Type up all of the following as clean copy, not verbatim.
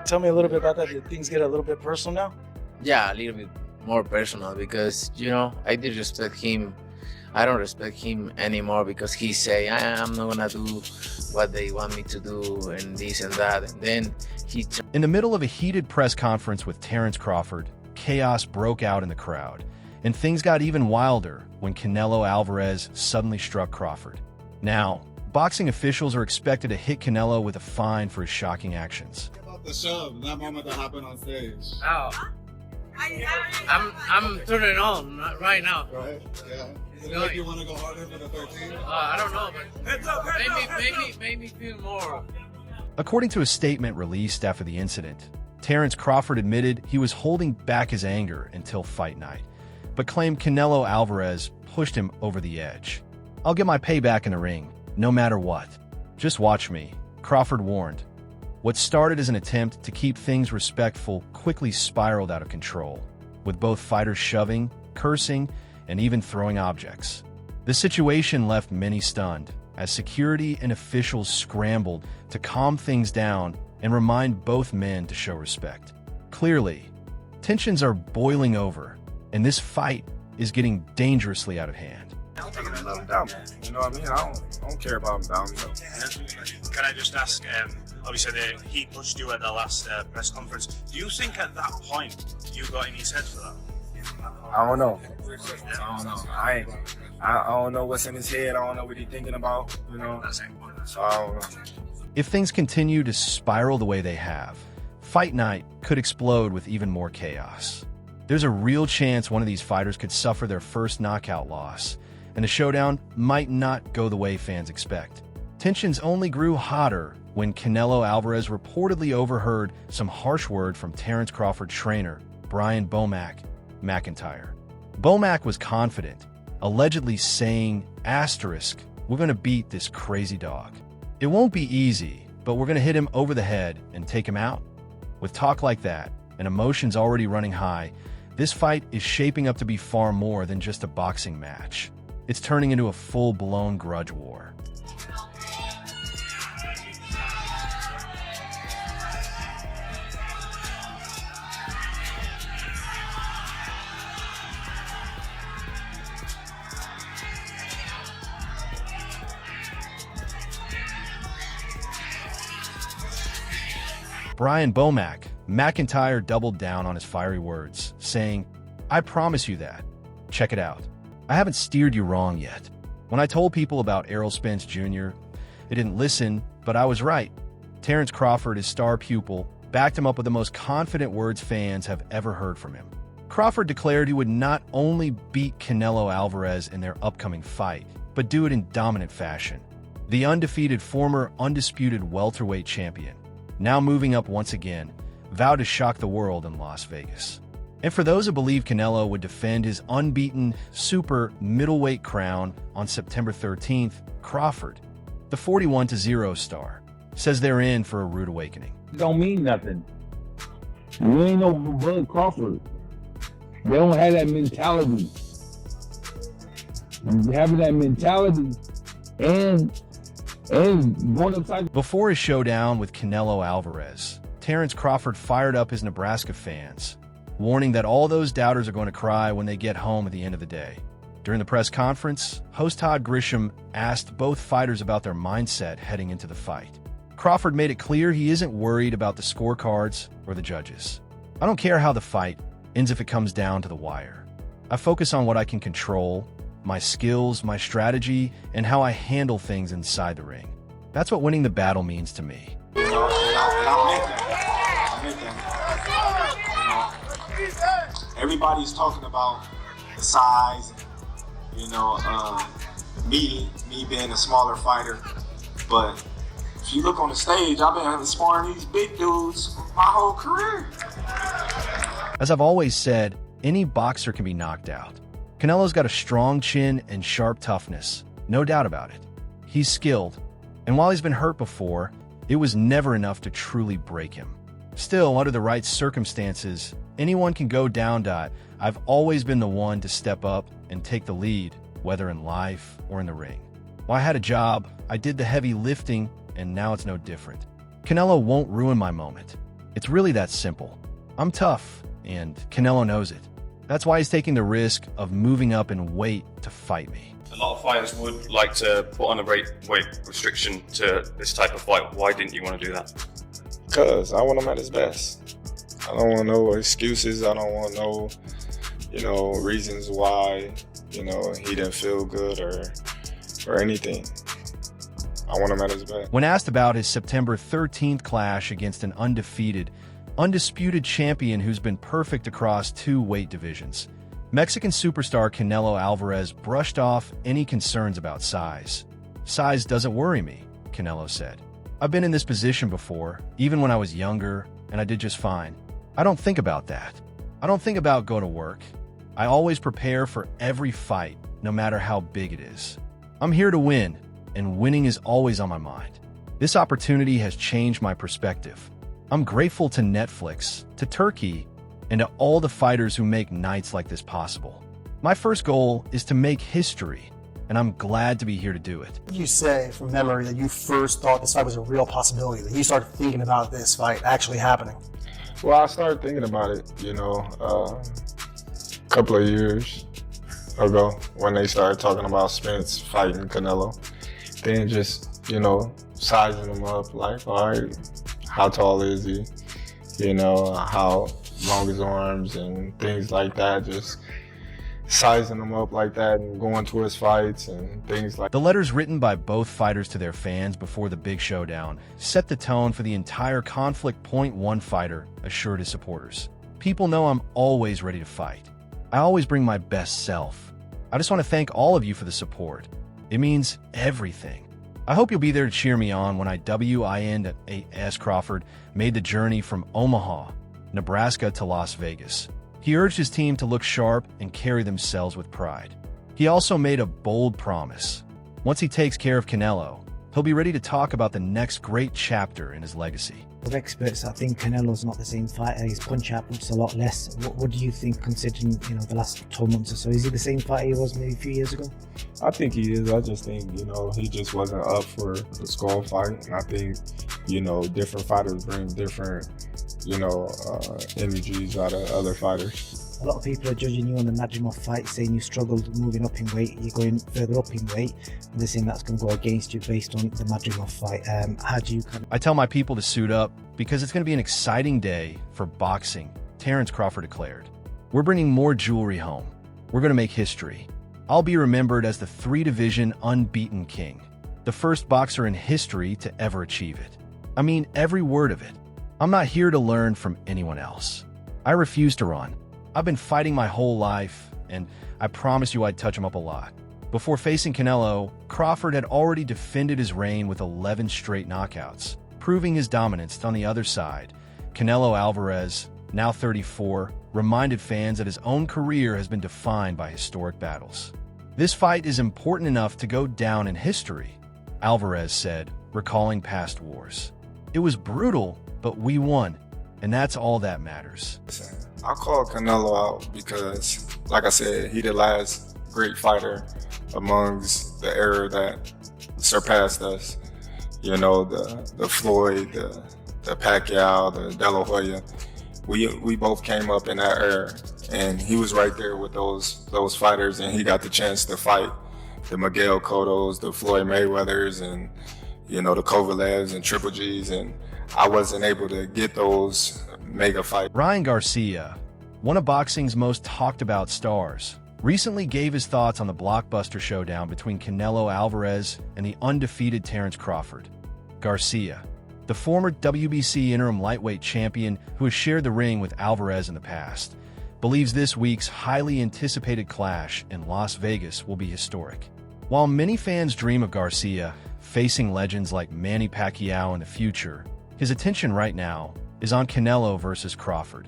Tell me a little bit about that. Did things get a little bit personal now? Yeah, a little bit more personal because, I did respect him. I don't respect him anymore because he say, I'm not gonna do what they want me to do and this and that. And then In the middle of a heated press conference with Terence Crawford, chaos broke out in the crowd, and things got even wilder when Canelo Alvarez suddenly struck Crawford. Now, boxing officials are expected to hit Canelo with a fine for his shocking actions. The shove, that moment that happened on stage. Oh, I'm turning on right now. Right? Yeah. Does it make you want to go harder for the 13? I don't know, but maybe me feel more. According to a statement released after the incident, Terence Crawford admitted he was holding back his anger until fight night, but claimed Canelo Alvarez pushed him over the edge. "I'll get my payback in the ring, no matter what. Just watch me," Crawford warned. What started as an attempt to keep things respectful quickly spiraled out of control, with both fighters shoving, cursing, and even throwing objects. The situation left many stunned, as security and officials scrambled to calm things down and remind both men to show respect. Clearly, tensions are boiling over, and this fight is getting dangerously out of hand. I'm taking another down. You know what I mean? I don't care about him down. Can I just ask, obviously he pushed you at the last press conference. Do you think at that point you got in his head for that? I don't know. I don't know what's in his head. I don't know what he's thinking about, So I don't know. If things continue to spiral the way they have, fight night could explode with even more chaos. There's a real chance one of these fighters could suffer their first knockout loss, and the showdown might not go the way fans expect. Tensions only grew hotter when Canelo Alvarez reportedly overheard some harsh word from Terence Crawford's trainer, Brian "Bomac" McIntyre. Bomac was confident, allegedly saying, "We're going to beat this crazy dog. It won't be easy, but we're going to hit him over the head and take him out." With talk like that, and emotions already running high, this fight is shaping up to be far more than just a boxing match. It's turning into a full-blown grudge war. Brian "Bomac" McIntyre doubled down on his fiery words, saying, "I promise you that. Check it out. I haven't steered you wrong yet. When I told people about Errol Spence Jr., they didn't listen, but I was right." Terence Crawford, his star pupil, backed him up with the most confident words fans have ever heard from him. Crawford declared he would not only beat Canelo Alvarez in their upcoming fight, but do it in dominant fashion. The undefeated former undisputed welterweight champion, now moving up once again, vowed to shock the world in Las Vegas. And for those who believe Canelo would defend his unbeaten super middleweight crown on September 13th, Crawford, the 41-0 star, says they're in for a rude awakening. Don't mean nothing. You ain't no Bud Crawford. They don't have that mentality. Having that mentality and going upside. Before his showdown with Canelo Alvarez, Terence Crawford fired up his Nebraska fans, warning that all those doubters are going to cry when they get home at the end of the day. During the press conference, host Todd Grisham asked both fighters about their mindset heading into the fight. Crawford made it clear he isn't worried about the scorecards or the judges. "I don't care how the fight ends if it comes down to the wire. I focus on what I can control, my skills, my strategy, and how I handle things inside the ring. That's what winning the battle means to me." Everybody's talking about the size, me being a smaller fighter. But if you look on the stage, I've been sparring these big dudes my whole career. As I've always said, any boxer can be knocked out. Canelo's got a strong chin and sharp toughness, no doubt about it. He's skilled, and while he's been hurt before, it was never enough to truly break him. Still, under the right circumstances, anyone can go down. I've always been the one to step up and take the lead, whether in life or in the ring. While I had a job, I did the heavy lifting, and now it's no different. Canelo won't ruin my moment. It's really that simple. I'm tough, and Canelo knows it. That's why he's taking the risk of moving up in weight to fight me. A lot of fighters would like to put on a weight restriction to this type of fight. Why didn't you want to do that? Because I want him at his best. I don't want no excuses. I don't want no, reasons why, he didn't feel good or anything. I want him at his best. When asked about his September 13th clash against an undisputed champion who's been perfect across 2 weight divisions, Mexican superstar Canelo Alvarez brushed off any concerns about size. Size doesn't worry me, Canelo said. I've been in this position before, even when I was younger, and I did just fine. I don't think about that. I don't think about go to work. I always prepare for every fight, no matter how big it is. I'm here to win, and winning is always on my mind. This opportunity has changed my perspective. I'm grateful to Netflix, to Turkey, and to all the fighters who make nights like this possible. My first goal is to make history, and I'm glad to be here to do it. You say from memory that you first thought this fight was a real possibility, that you started thinking about this fight actually happening. Well, I started thinking about it, a couple of years ago when they started talking about Spence fighting Canelo. Then just, sizing him up, like, all right, how tall is he? How long his arms and things like that, just sizing him up like that and going to his fights and things like that. The letters written by both fighters to their fans before the big showdown set the tone for the entire conflict. One fighter assured his supporters, "People know I'm always ready to fight. I always bring my best self. I just want to thank all of you for the support. It means everything. I hope you'll be there to cheer me on when Terence Crawford made the journey from Omaha, Nebraska to Las Vegas. He urged his team to look sharp and carry themselves with pride. He also made a bold promise. Once he takes care of Canelo, he'll be ready to talk about the next great chapter in his legacy." With experts, I think Canelo's not the same fighter. His punch output's a lot less. What do you think, considering the last 12 months or so? Is he the same fighter he was maybe a few years ago? I think he is. I just think, he just wasn't up for the skull fight. And I think, different fighters bring different, energies out of other fighters. A lot of people are judging you on the Nadrimov fight, saying you struggled moving up in weight, you're going further up in weight, and they're saying that's going to go against you based on the Nadrimov fight. How do you I tell my people to suit up because it's going to be an exciting day for boxing, Terence Crawford declared. We're bringing more jewelry home. We're going to make history. I'll be remembered as the 3-division unbeaten king, the first boxer in history to ever achieve it. I mean every word of it. I'm not here to learn from anyone else. I refuse to run. I've been fighting my whole life, and I promised you I'd touch him up a lot. Before facing Canelo, Crawford had already defended his reign with 11 straight knockouts, proving his dominance. On the other side, Canelo Alvarez, now 34, reminded fans that his own career has been defined by historic battles. "This fight is important enough to go down in history," Alvarez said, recalling past wars. "It was brutal, but we won, and that's all that matters." I called Canelo out because, like I said, he the last great fighter amongst the era that surpassed us. The Floyd, the Pacquiao, the De La Hoya. We both came up in that era, and he was right there with those fighters, and he got the chance to fight the Miguel Cottos, the Floyd Mayweathers, and the Kovalevs and Triple Gs, and I wasn't able to get those mega fights. Ryan Garcia, one of boxing's most talked about stars, recently gave his thoughts on the blockbuster showdown between Canelo Alvarez and the undefeated Terence Crawford. Garcia, the former WBC interim lightweight champion who has shared the ring with Alvarez in the past, believes this week's highly anticipated clash in Las Vegas will be historic. While many fans dream of Garcia facing legends like Manny Pacquiao in the future, his attention right now is on Canelo versus Crawford.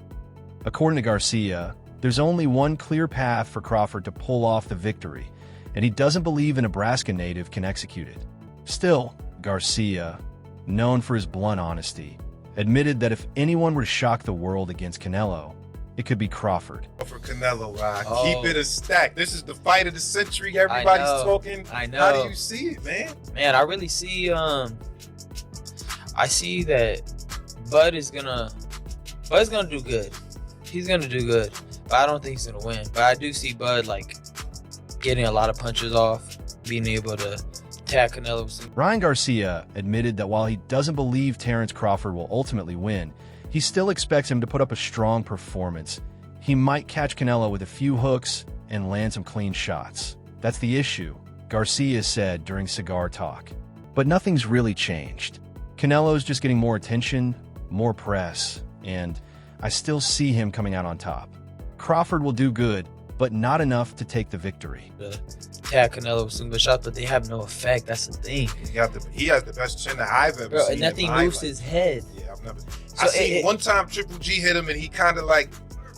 According to Garcia, there's only one clear path for Crawford to pull off the victory, and he doesn't believe a Nebraska native can execute it. Still, Garcia, known for his blunt honesty, admitted that if anyone were to shock the world against Canelo, it could be Crawford. For Canelo, keep it a stack. This is the fight of the century. Everybody's talking. I know. How do you see it, man? Man, I really see I see that Bud is gonna Bud's gonna do good. He's gonna do good, but I don't think he's gonna win. But I do see Bud like getting a lot of punches off, being able to tag Canelo with some. Ryan Garcia admitted that while he doesn't believe Terence Crawford will ultimately win, he still expects him to put up a strong performance. He might catch Canelo with a few hooks and land some clean shots. That's the issue, Garcia said during Cigar Talk. But nothing's really changed. Canelo's just getting more attention, more press, and I still see him coming out on top. Crawford will do good, but not enough to take the victory. Tag Canelo with some good shots, but they have no effect. That's the thing. He has the best chin that I've ever seen. And nothing moves his head. Yeah, I've never. So I seen one time Triple G hit him, and he kind of like,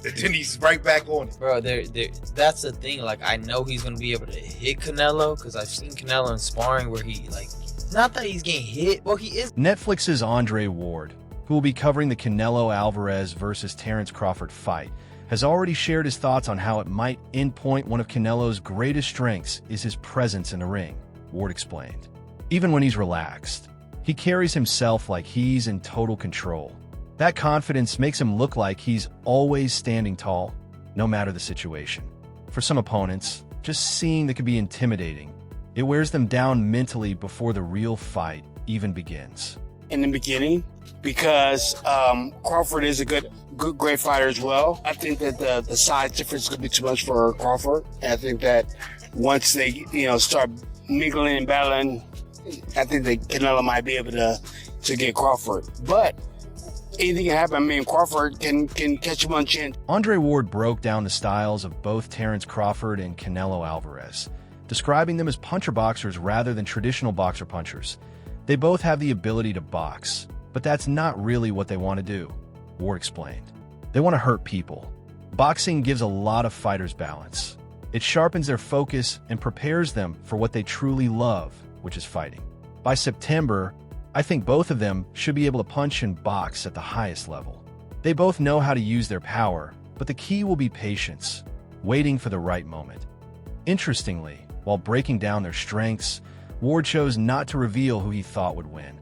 then he's right back on it. Bro, that's the thing. Like, I know he's gonna be able to hit Canelo because I've seen Canelo in sparring where he like, not that he's getting hit. Well, he is. Netflix's Andre Ward, who will be covering the Canelo Alvarez versus Terence Crawford fight, has already shared his thoughts on how it might endpoint one of Canelo's greatest strengths is his presence in the ring, Ward explained. Even when he's relaxed, he carries himself like he's in total control. That confidence makes him look like he's always standing tall, no matter the situation. For some opponents, just seeing that can be intimidating. It wears them down mentally before the real fight even begins. In the beginning, because Crawford is a great fighter as well. I think that the size difference is going to be too much for Crawford. And I think that once they start mingling and battling, I think that Canelo might be able to get Crawford. But anything can happen. I mean, Crawford can catch him on chin. Andre Ward broke down the styles of both Terence Crawford and Canelo Alvarez, describing them as puncher boxers rather than traditional boxer punchers. They both have the ability to box, but that's not really what they want to do, Ward explained. They want to hurt people. Boxing gives a lot of fighters balance. It sharpens their focus and prepares them for what they truly love, which is fighting. By September, I think both of them should be able to punch and box at the highest level. They both know how to use their power, but the key will be patience, waiting for the right moment. Interestingly, while breaking down their strengths, Ward chose not to reveal who he thought would win.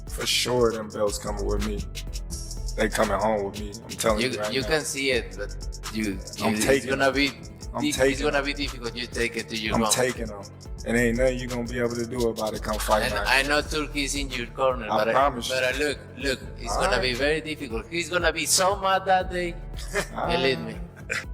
For sure, them belts coming with me. They coming home with me. I'm telling you right You now. can see it, but I'm taking it's gonna be difficult. You take it to your I'm taking them. And ain't nothing you gonna be able to do about it come fight And night. I know Turkey's in your corner, I but promise you. Look, it's gonna be very difficult. He's gonna be so mad that day. Believe me.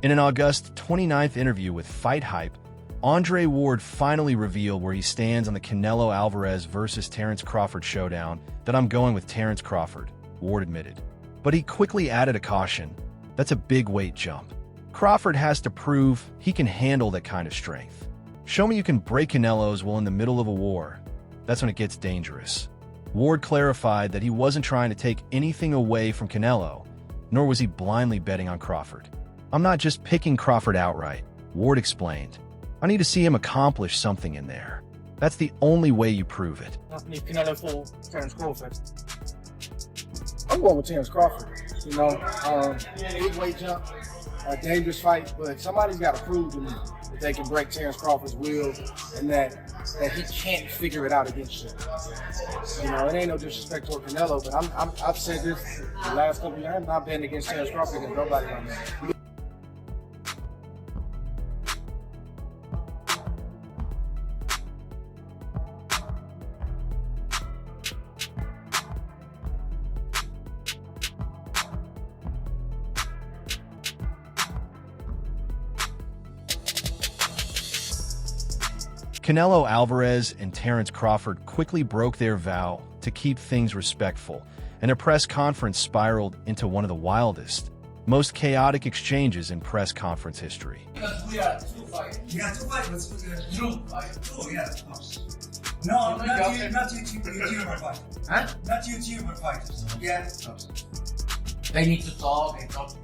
In an August 29th interview with Fight Hype, Andre Ward finally revealed where he stands on the Canelo Alvarez versus Terence Crawford showdown. That I'm going with Terence Crawford, Ward admitted. But he quickly added a caution. That's a big weight jump. Crawford has to prove he can handle that kind of strength. Show me you can break Canelo's while in the middle of a war. That's when it gets dangerous. Ward clarified that he wasn't trying to take anything away from Canelo, nor was he blindly betting on Crawford. I'm not just picking Crawford outright, Ward explained. I need to see him accomplish something in there. That's the only way you prove it. Canelo for Terence Crawford. I'm going with Terence Crawford. Big weight jump, a dangerous fight, but somebody's got to prove to me that they can break Terence Crawford's will and that he can't figure it out against you. It ain't no disrespect toward Canelo, but I've said this the last couple of years. I'm not betting against Terence Crawford against nobody right now. Canelo Alvarez and Terence Crawford quickly broke their vow to keep things respectful, and a press conference spiraled into one of the wildest, most chaotic exchanges in press conference history. Because we are two fighters. We are two fighters, but true fight. True, yes, of course. No, not YouTuber fighters. Huh? Not YouTuber fighters. Yeah. They need to talk and talk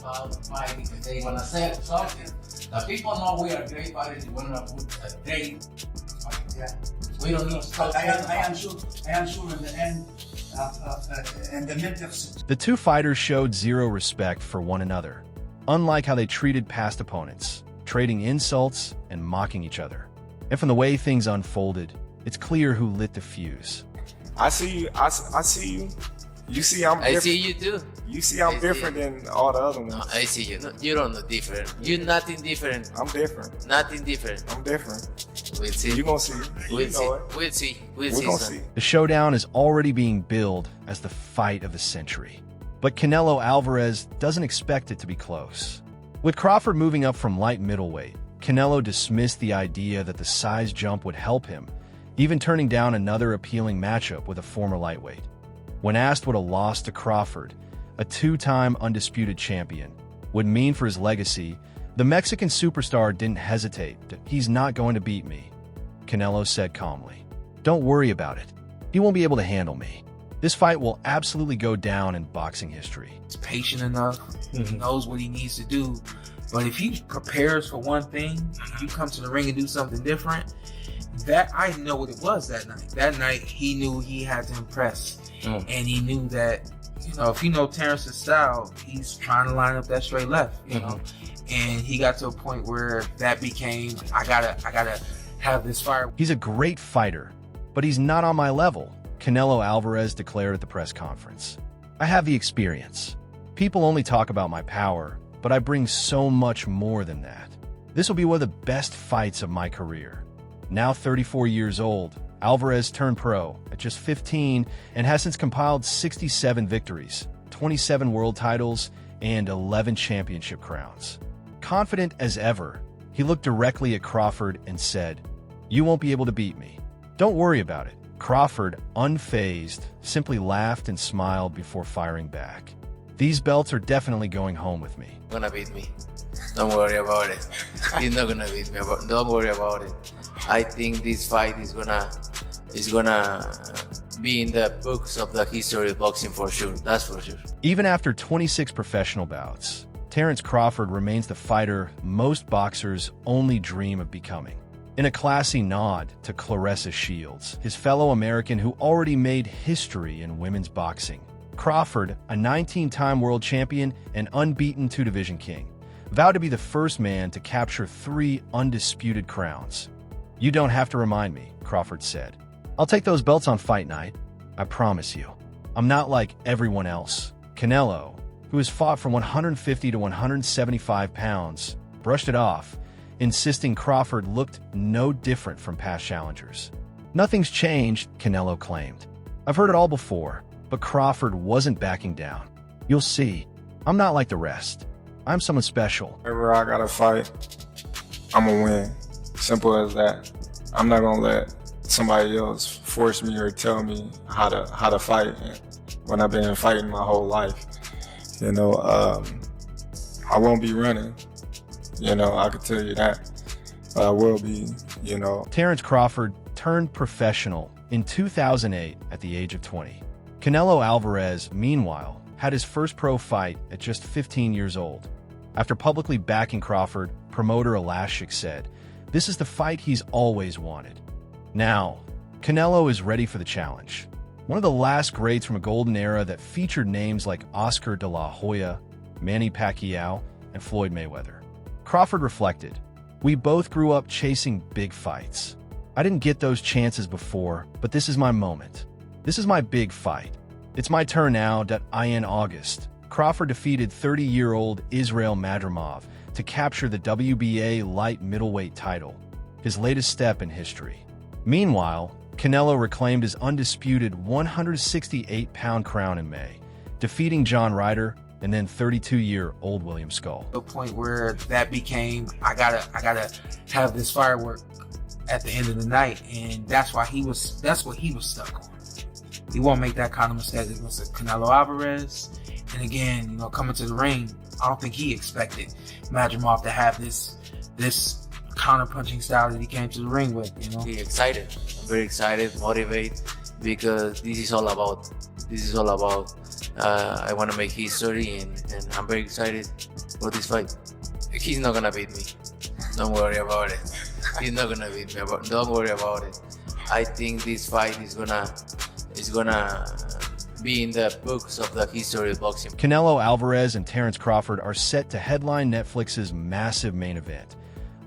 about the fight because they want to say something. The people know we are great fighters. We want to put a great fight. Yeah. We don't need to stop. I am sure in the end, in the mid of The two fighters showed zero respect for one another, unlike how they treated past opponents, trading insults and mocking each other. And from the way things unfolded, it's clear who lit the fuse. I see you. I see you. You see, I'm I different. see you too. You see, I'm different than all the other ones. No, I see you. No, you don't know different. You're nothing different. I'm different. Nothing different. I'm different. We'll see. You gonna see. We'll You see. know it. We'll see. We'll We're see. gonna son. see. The showdown is already being billed as the fight of the century. But Canelo Alvarez doesn't expect it to be close. With Crawford moving up from light middleweight, Canelo dismissed the idea that the size jump would help him, even turning down another appealing matchup with a former lightweight. When asked what a loss to Crawford, a two-time undisputed champion, would mean for his legacy, the Mexican superstar didn't hesitate. "He's not going to beat me," Canelo said calmly. "Don't worry about it. He won't be able to handle me. This fight will absolutely go down in boxing history." He's patient enough. He knows what he needs to do. But if he prepares for one thing, you come to the ring and do something different, that I know what it was that night. That night, he knew he had to impress. And he knew that, if you know Terrence's style, he's trying to line up that straight left, you know. And he got to a point where that became, I gotta have this fire. He's a great fighter, but he's not on my level, Canelo Alvarez declared at the press conference. "I have the experience. People only talk about my power, but I bring so much more than that. This will be one of the best fights of my career." Now 34 years old, Alvarez turned pro at just 15 and has since compiled 67 victories, 27 world titles, and 11 championship crowns. Confident as ever, he looked directly at Crawford and said, "You won't be able to beat me. Don't worry about it." Crawford, unfazed, simply laughed and smiled before firing back. "These belts are definitely going home with me." Gonna beat me. Don't worry about it. He's not gonna beat me. Don't worry about it. I think this fight is gonna be in the books of the history of boxing for sure. That's for sure. Even after 26 professional bouts, Terence Crawford remains the fighter most boxers only dream of becoming. In a classy nod to Claressa Shields, his fellow American who already made history in women's boxing, Crawford, a 19-time world champion and unbeaten two-division king, vowed to be the first man to capture 3 undisputed crowns. "You don't have to remind me," Crawford said. "I'll take those belts on fight night. I promise you. I'm not like everyone else." Canelo, who has fought from 150 to 175 pounds, brushed it off, insisting Crawford looked no different from past challengers. "Nothing's changed," Canelo claimed. "I've heard it all before, but Crawford wasn't backing down. You'll see. I'm not like the rest. I'm someone special." Whenever I gotta fight, I'm gonna win. Simple as that. I'm not gonna let somebody else force me or tell me how to fight when I've been fighting my whole life. I won't be running. I can tell you that. I will be, Terence Crawford turned professional in 2008 at the age of 20. Canelo Alvarez, meanwhile, had his first pro fight at just 15 years old. After publicly backing Crawford, promoter Elashik said, "This is the fight he's always wanted." Now, Canelo is ready for the challenge. One of the last greats from a golden era that featured names like Oscar de la Hoya, Manny Pacquiao, and Floyd Mayweather. Crawford reflected, "We both grew up chasing big fights. I didn't get those chances before, but this is my moment. This is my big fight. It's my turn now." In August, Crawford defeated 30-year-old Israel Madrimov to capture the WBA light middleweight title, his latest step in history. Meanwhile, Canelo reclaimed his undisputed 168-pound crown in May, defeating John Ryder and then 32-year-old William Skull. The point where that became, I gotta have this firework at the end of the night, and that's what he was stuck on. He won't make that kind of mistake against Canelo Alvarez. And again, coming to the ring, I don't think he expected Madrimov to have this counter-punching style that he came to the ring with. Be excited, very excited, motivated, because this is all about. I want to make history, and I'm very excited for this fight. He's not gonna beat me. Don't worry about it. He's not gonna beat me. Don't worry about it. I think this fight is gonna be in the books of the history of boxing. Canelo Alvarez and Terence Crawford are set to headline Netflix's massive main event,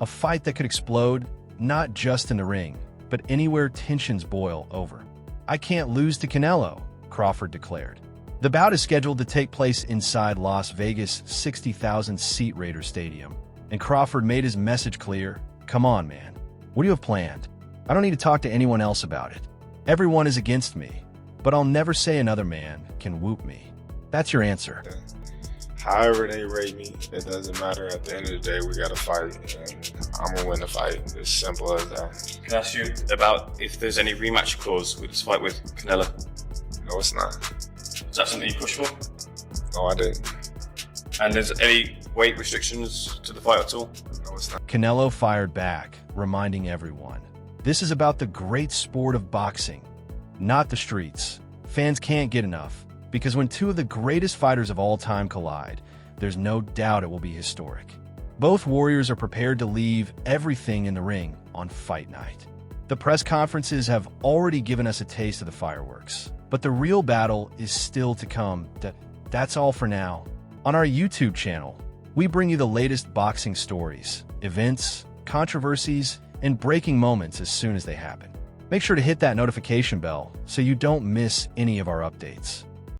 a fight that could explode not just in the ring, but anywhere tensions boil over. "I can't lose to Canelo," Crawford declared. The bout is scheduled to take place inside Las Vegas' 60,000-seat Raider Stadium, and Crawford made his message clear. Come on, man. What do you have planned? I don't need to talk to anyone else about it. Everyone is against me, but I'll never say another man can whoop me. That's your answer. However they rate me, it doesn't matter. At the end of the day, we got to fight, and I'm going to win the fight. It's simple as that. Can I ask you about if there's any rematch clause with this fight with Canelo? No, it's not. Is that something you push for? No, I didn't. And there's any weight restrictions to the fight at all? No, it's not. Canelo fired back, reminding everyone, this is about the great sport of boxing, not the streets. Fans can't get enough, because when two of the greatest fighters of all time collide, there's no doubt it will be historic. Both warriors are prepared to leave everything in the ring on fight night. The press conferences have already given us a taste of the fireworks, but the real battle is still to come. That's all for now. On our YouTube channel, we bring you the latest boxing stories, events, controversies, and breaking moments as soon as they happen. Make sure to hit that notification bell so you don't miss any of our updates.